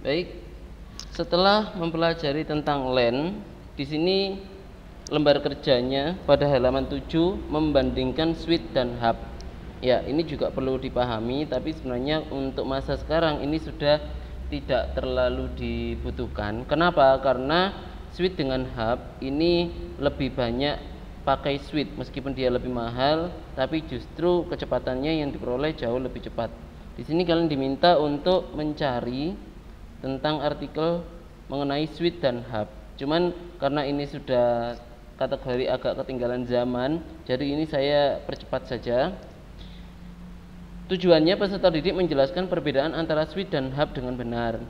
Baik, setelah mempelajari tentang LAN, di sini lembar kerjanya pada halaman 7 membandingkan switch dan hub. Ya, ini juga perlu dipahami, tapi sebenarnya untuk masa sekarang ini sudah tidak terlalu dibutuhkan. Kenapa? Karena switch dengan hub ini lebih banyak pakai switch, meskipun dia lebih mahal, tapi justru kecepatannya yang diperoleh jauh lebih cepat. Di sini kalian diminta untuk mencari tentang artikel mengenai switch dan hub. Cuman karena ini sudah kategori agak ketinggalan zaman, jadi ini saya percepat saja. Tujuannya peserta didik menjelaskan perbedaan antara switch dan hub dengan benar.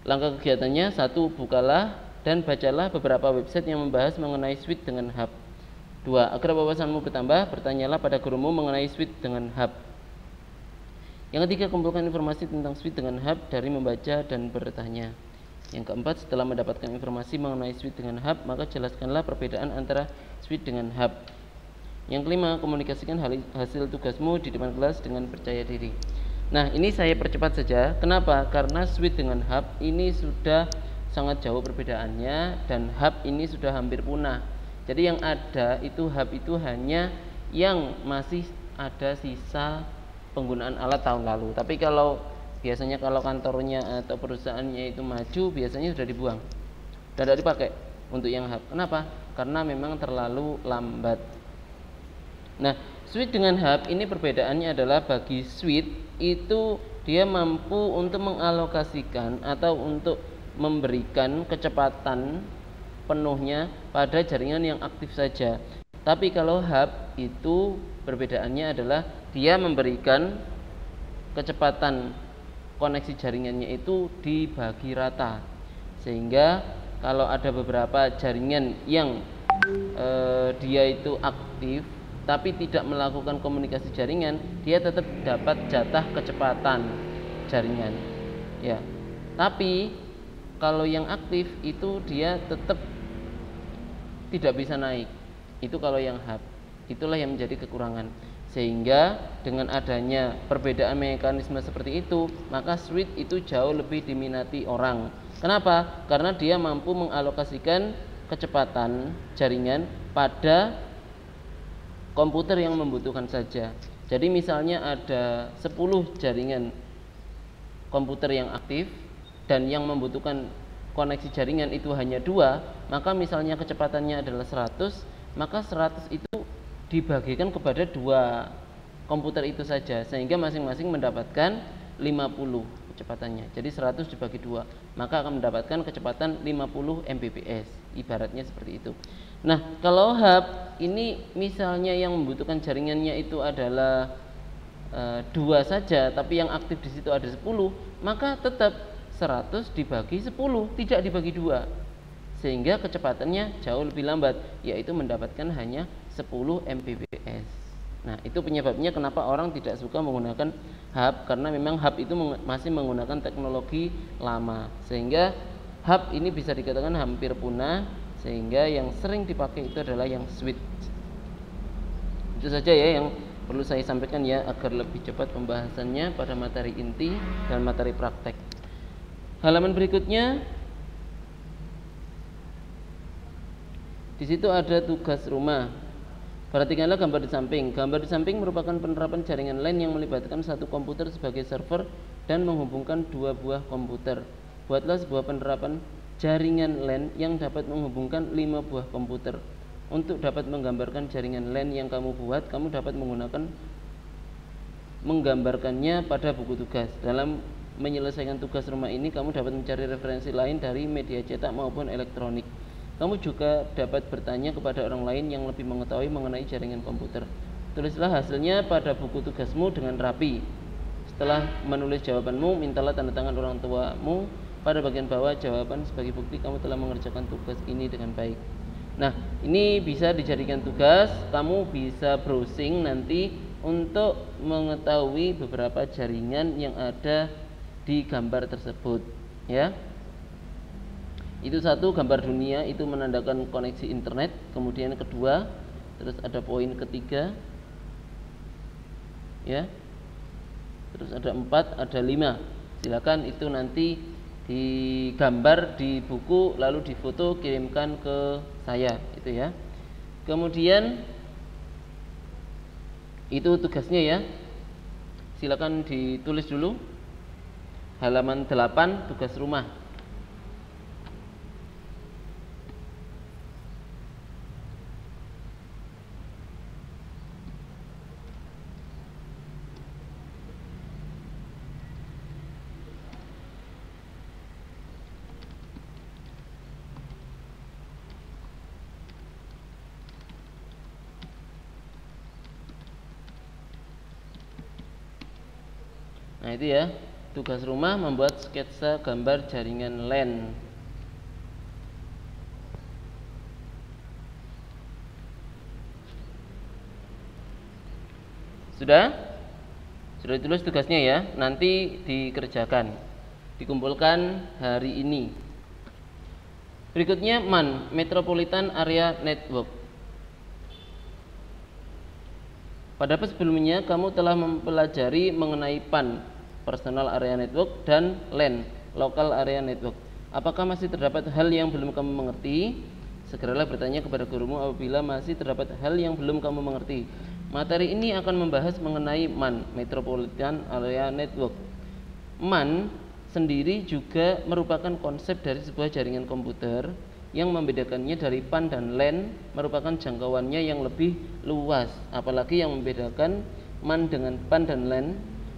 Langkah kegiatannya: 1. Bukalah dan bacalah beberapa website yang membahas mengenai switch dengan hub. 2. Agar wawasanmu bertambah, bertanyalah pada gurumu mengenai switch dengan hub. Yang ketiga, kumpulkan informasi tentang switch dengan hub dari membaca dan bertanya. Yang keempat, setelah mendapatkan informasi mengenai switch dengan hub, maka jelaskanlah perbedaan antara switch dengan hub. Yang kelima, komunikasikan hasil tugasmu di depan kelas dengan percaya diri. Nah, ini saya percepat saja. Kenapa? Karena switch dengan hub ini sudah sangat jauh perbedaannya, dan hub ini sudah hampir punah. Jadi yang ada itu hub itu hanya yang masih ada sisa penggunaan alat tahun lalu. Tapi biasanya kalau kantornya atau perusahaannya itu maju, biasanya sudah dibuang dan tidak dipakai untuk yang hub. Kenapa? Karena memang terlalu lambat. Nah, switch dengan hub ini perbedaannya adalah bagi switch itu dia mampu untuk mengalokasikan atau untuk memberikan kecepatan penuhnya pada jaringan yang aktif saja. Tapi kalau hub itu perbedaannya adalah dia memberikan kecepatan koneksi jaringannya itu dibagi rata, sehingga kalau ada beberapa jaringan yang dia itu aktif tapi tidak melakukan komunikasi jaringan, dia tetap dapat jatah kecepatan jaringan. Ya, tapi kalau yang aktif itu dia tetap tidak bisa naik. Itu kalau yang hub. Itulah yang menjadi kekurangan. Sehingga dengan adanya perbedaan mekanisme seperti itu, maka switch itu jauh lebih diminati orang. Kenapa? Karena dia mampu mengalokasikan kecepatan jaringan pada komputer yang membutuhkan saja. Jadi misalnya ada 10 jaringan komputer yang aktif dan yang membutuhkan koneksi jaringan itu hanya 2, maka misalnya kecepatannya adalah 100, maka 100 itu dibagikan kepada 2 komputer itu saja, sehingga masing-masing mendapatkan 50 kecepatannya. Jadi 100 dibagi 2, maka akan mendapatkan kecepatan 50 Mbps, ibaratnya seperti itu. Nah, kalau hub ini misalnya yang membutuhkan jaringannya itu adalah 2 saja, tapi yang aktif di situ ada 10, maka tetap 100 dibagi 10, tidak dibagi 2, sehingga kecepatannya jauh lebih lambat, yaitu mendapatkan hanya 10 Mbps. Nah, itu penyebabnya kenapa orang tidak suka menggunakan hub, karena memang hub itu masih menggunakan teknologi lama, sehingga hub ini bisa dikatakan hampir punah, sehingga yang sering dipakai itu adalah yang switch. Itu saja ya yang perlu saya sampaikan ya, agar lebih cepat pembahasannya pada materi inti dan materi praktek. Halaman berikutnya, di situ ada tugas rumah. Perhatikanlah gambar di samping. Gambar di samping merupakan penerapan jaringan LAN yang melibatkan satu komputer sebagai server dan menghubungkan 2 buah komputer. Buatlah sebuah penerapan jaringan LAN yang dapat menghubungkan 5 buah komputer. Untuk dapat menggambarkan jaringan LAN yang kamu buat, kamu dapat menggambarkannya pada buku tugas. Dalam menyelesaikan tugas rumah ini, kamu dapat mencari referensi lain dari media cetak maupun elektronik. Kamu juga dapat bertanya kepada orang lain yang lebih mengetahui mengenai jaringan komputer. Tulislah hasilnya pada buku tugasmu dengan rapi. Setelah menulis jawabanmu, mintalah tanda tangan orang tuamu pada bagian bawah jawaban sebagai bukti kamu telah mengerjakan tugas ini dengan baik. Nah, ini bisa dijadikan tugas. Kamu bisa browsing nanti untuk mengetahui beberapa jaringan yang ada di gambar tersebut, ya. Itu satu, gambar dunia itu menandakan koneksi internet. Kemudian kedua, terus ada poin ketiga, ya. Terus ada 4, ada 5. Silakan itu nanti digambar di buku lalu difoto kirimkan ke saya itu ya. Kemudian itu tugasnya ya. Silakan ditulis dulu halaman 8 tugas rumah. Nah itu ya, tugas rumah membuat sketsa gambar jaringan LAN. Sudah? Sudah ditulis tugasnya ya, nanti dikerjakan, dikumpulkan hari ini. Berikutnya MAN, Metropolitan Area Network. Pada sebelumnya kamu telah mempelajari mengenai PAN, Personal Area Network, dan LAN, Local Area Network. Apakah masih terdapat hal yang belum kamu mengerti? Segeralah bertanya kepada gurumu apabila masih terdapat hal yang belum kamu mengerti. Materi ini akan membahas mengenai MAN, Metropolitan Area Network. MAN sendiri juga merupakan konsep dari sebuah jaringan komputer. Yang membedakannya dari PAN dan LAN merupakan jangkauannya yang lebih luas. Apalagi yang membedakan MAN dengan PAN dan LAN.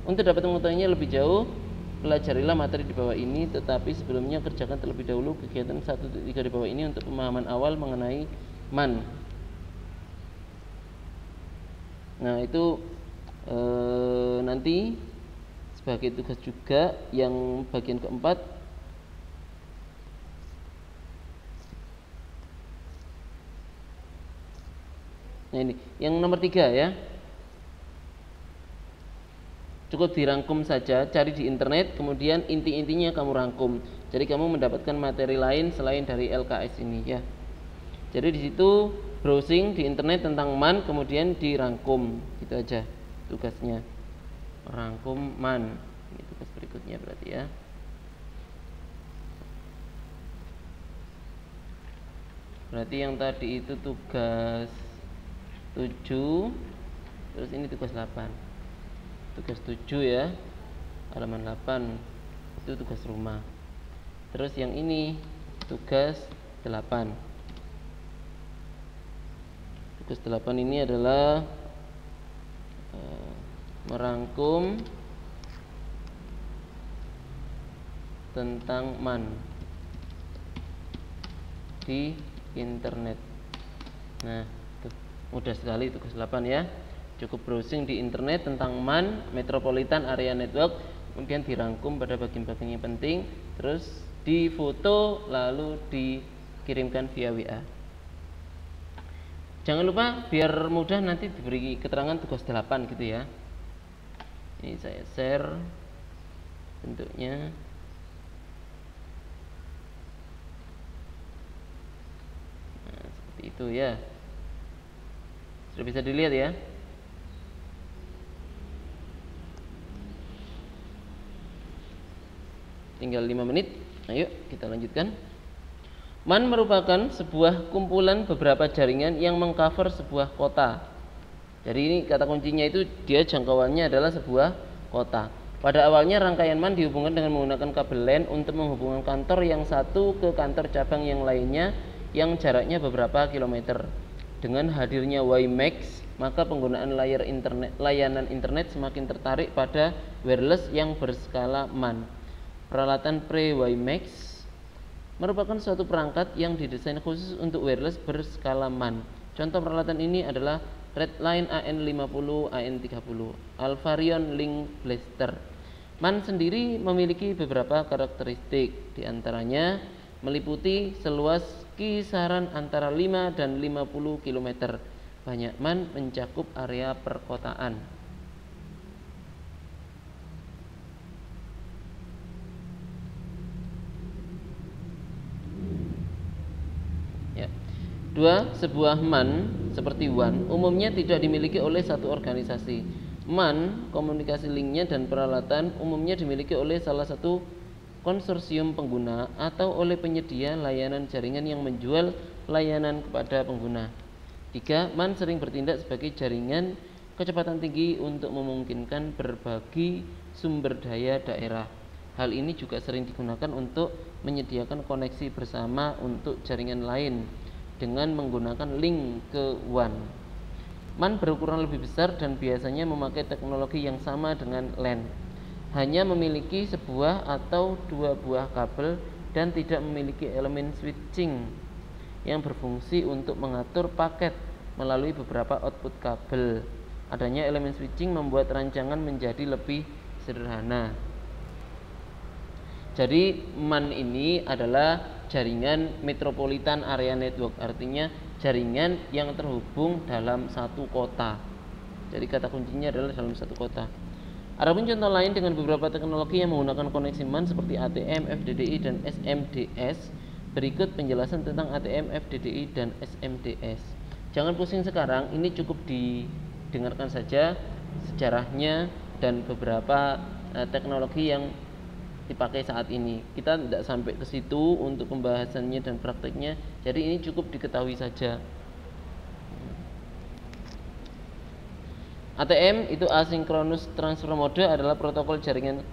Untuk dapat mengetahuinya lebih jauh, pelajarilah materi di bawah ini. Tetapi sebelumnya kerjakan terlebih dahulu kegiatan 1.3 di bawah ini untuk pemahaman awal mengenai MAN. Nah itu nanti sebagai tugas juga yang bagian keempat. Nah ini yang nomor 3 ya. Cukup dirangkum saja, cari di internet, kemudian inti-intinya kamu rangkum. Jadi kamu mendapatkan materi lain selain dari LKS ini ya. Jadi di situ browsing di internet tentang MAN, kemudian dirangkum, gitu aja tugasnya. Rangkum MAN. Ini tugas berikutnya berarti ya. Berarti yang tadi itu tugas 7, terus ini tugas 8. Tugas 7 ya, halaman 8 itu tugas rumah. Terus yang ini tugas 8. Tugas 8 ini adalah merangkum tentang MAN di internet. Nah, mudah sekali tugas 8 ya. Cukup browsing di internet tentang MAN, Metropolitan Area Network, kemudian dirangkum pada bagian-bagian yang penting, terus difoto lalu dikirimkan via WA. Jangan lupa biar mudah nanti diberi keterangan tugas 8 gitu ya. Ini saya share bentuknya. Nah, seperti itu ya. Sudah bisa dilihat ya. Tinggal 5 menit. Ayo kita lanjutkan. MAN merupakan sebuah kumpulan beberapa jaringan yang mengcover sebuah kota. Jadi ini kata kuncinya itu dia jangkauannya adalah sebuah kota. Pada awalnya rangkaian MAN dihubungkan dengan menggunakan kabel LAN untuk menghubungkan kantor yang satu ke kantor cabang yang lainnya yang jaraknya beberapa kilometer. Dengan hadirnya WiMAX, maka penggunaan layanan internet semakin tertarik pada wireless yang berskala MAN. Peralatan pre-WiMAX merupakan suatu perangkat yang didesain khusus untuk wireless berskala MAN. Contoh peralatan ini adalah Redline AN50, AN30, Alvarion Link Blaster. MAN sendiri memiliki beberapa karakteristik, diantaranya meliputi seluas kisaran antara 5 dan 50 km. Banyak MAN mencakup area perkotaan. Dua, sebuah MAN seperti WAN umumnya tidak dimiliki oleh satu organisasi. MAN, komunikasi linknya dan peralatan umumnya dimiliki oleh salah satu konsorsium pengguna atau oleh penyedia layanan jaringan yang menjual layanan kepada pengguna. 3. MAN sering bertindak sebagai jaringan kecepatan tinggi untuk memungkinkan berbagi sumber daya daerah. Hal ini juga sering digunakan untuk menyediakan koneksi bersama untuk jaringan lain dengan menggunakan link ke WAN. MAN berukuran lebih besar dan biasanya memakai teknologi yang sama dengan LAN. Hanya memiliki sebuah atau dua buah kabel dan tidak memiliki elemen switching yang berfungsi untuk mengatur paket melalui beberapa output kabel. Adanya elemen switching membuat rancangan menjadi lebih sederhana. Jadi MAN ini adalah jaringan Metropolitan Area Network, artinya jaringan yang terhubung dalam satu kota. Jadi kata kuncinya adalah dalam satu kota. Adapun contoh lain dengan beberapa teknologi yang menggunakan koneksi MAN seperti ATM, FDDI, dan SMDS. Berikut penjelasan tentang ATM, FDDI, dan SMDS. Jangan pusing sekarang, ini cukup didengarkan saja sejarahnya dan beberapa teknologi yang dipakai saat ini. Kita tidak sampai ke situ untuk pembahasannya dan prakteknya, jadi ini cukup diketahui saja. ATM itu Asynchronous Transfer Mode, adalah protokol jaringan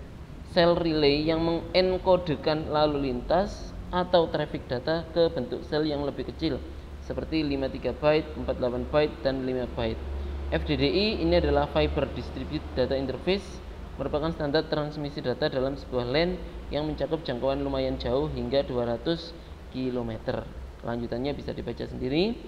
sel relay yang mengenkodekan lalu lintas atau traffic data ke bentuk sel yang lebih kecil seperti 53 byte, 48 byte, dan 5 byte. FDDI ini adalah Fiber Distributed Data Interface, merupakan standar transmisi data dalam sebuah LAN yang mencakup jangkauan lumayan jauh hingga 200 km. Lanjutannya bisa dibaca sendiri.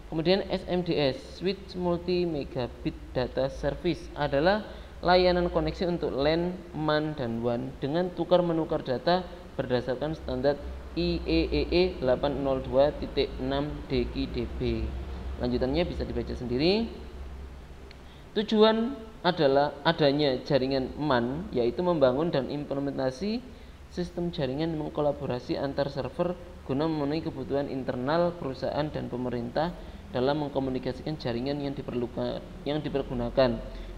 Kemudian SMDS, Switch Multi Megabit Data Service, adalah layanan koneksi untuk LAN, MAN, dan WAN dengan tukar menukar data berdasarkan standar IEEE 802.6 DKIDB. Lanjutannya bisa dibaca sendiri. Tujuan adalah adanya jaringan MAN, yaitu membangun dan implementasi sistem jaringan mengkolaborasi antar server guna memenuhi kebutuhan internal perusahaan dan pemerintah dalam mengkomunikasikan jaringan yang dipergunakan,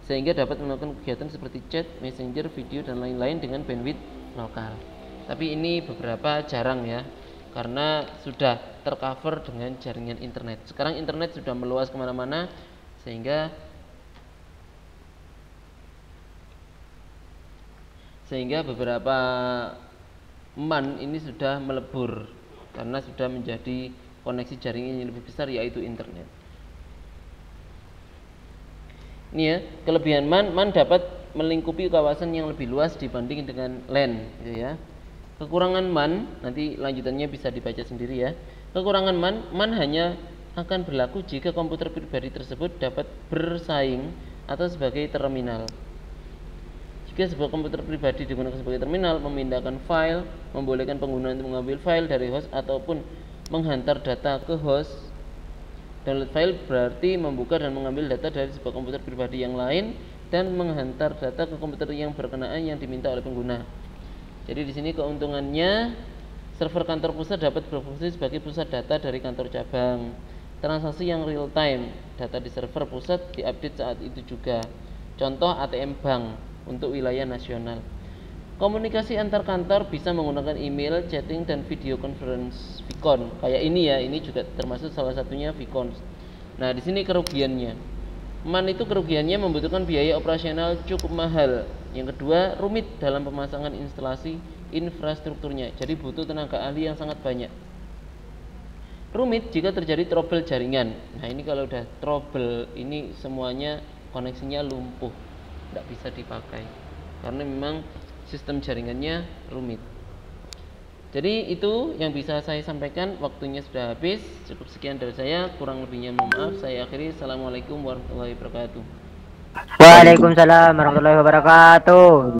sehingga dapat melakukan kegiatan seperti chat, messenger, video, dan lain-lain dengan bandwidth lokal. Tapi ini beberapa jarang ya, karena sudah tercover dengan jaringan internet. Sekarang internet sudah meluas kemana-mana, sehingga beberapa MAN ini sudah melebur karena sudah menjadi koneksi jaringan yang lebih besar, yaitu internet. Ini ya, kelebihan MAN dapat melingkupi kawasan yang lebih luas dibanding dengan LAN, gitu ya. Kekurangan MAN, nanti lanjutannya bisa dibaca sendiri ya. Kekurangan MAN hanya akan berlaku jika komputer pribadi tersebut dapat bersaing atau sebagai terminal. Jika sebuah komputer pribadi digunakan sebagai terminal, memindahkan file, membolehkan pengguna untuk mengambil file dari host ataupun menghantar data ke host. Download file berarti membuka dan mengambil data dari sebuah komputer pribadi yang lain dan menghantar data ke komputer yang berkenaan yang diminta oleh pengguna. Jadi di sini keuntungannya, server kantor pusat dapat berfungsi sebagai pusat data dari kantor cabang. Transaksi yang real time, data di server pusat diupdate saat itu juga. Contoh ATM bank untuk wilayah nasional. Komunikasi antar kantor bisa menggunakan email, chatting, dan video conference VCon. Kayak ini ya, ini juga termasuk salah satunya VCon. Nah, di sini kerugiannya. MAN itu kerugiannya membutuhkan biaya operasional cukup mahal. Yang kedua, rumit dalam pemasangan instalasi infrastrukturnya. Jadi butuh tenaga ahli yang sangat banyak. Rumit jika terjadi trouble jaringan. Nah, ini kalau udah trouble, ini semuanya koneksinya lumpuh, tidak bisa dipakai karena memang sistem jaringannya rumit. Jadi itu yang bisa saya sampaikan, waktunya sudah habis. Cukup sekian dari saya, kurang lebihnya mohon maaf. Saya akhiri. Assalamualaikum warahmatullahi wabarakatuh. Waalaikumsalam warahmatullahi wabarakatuh.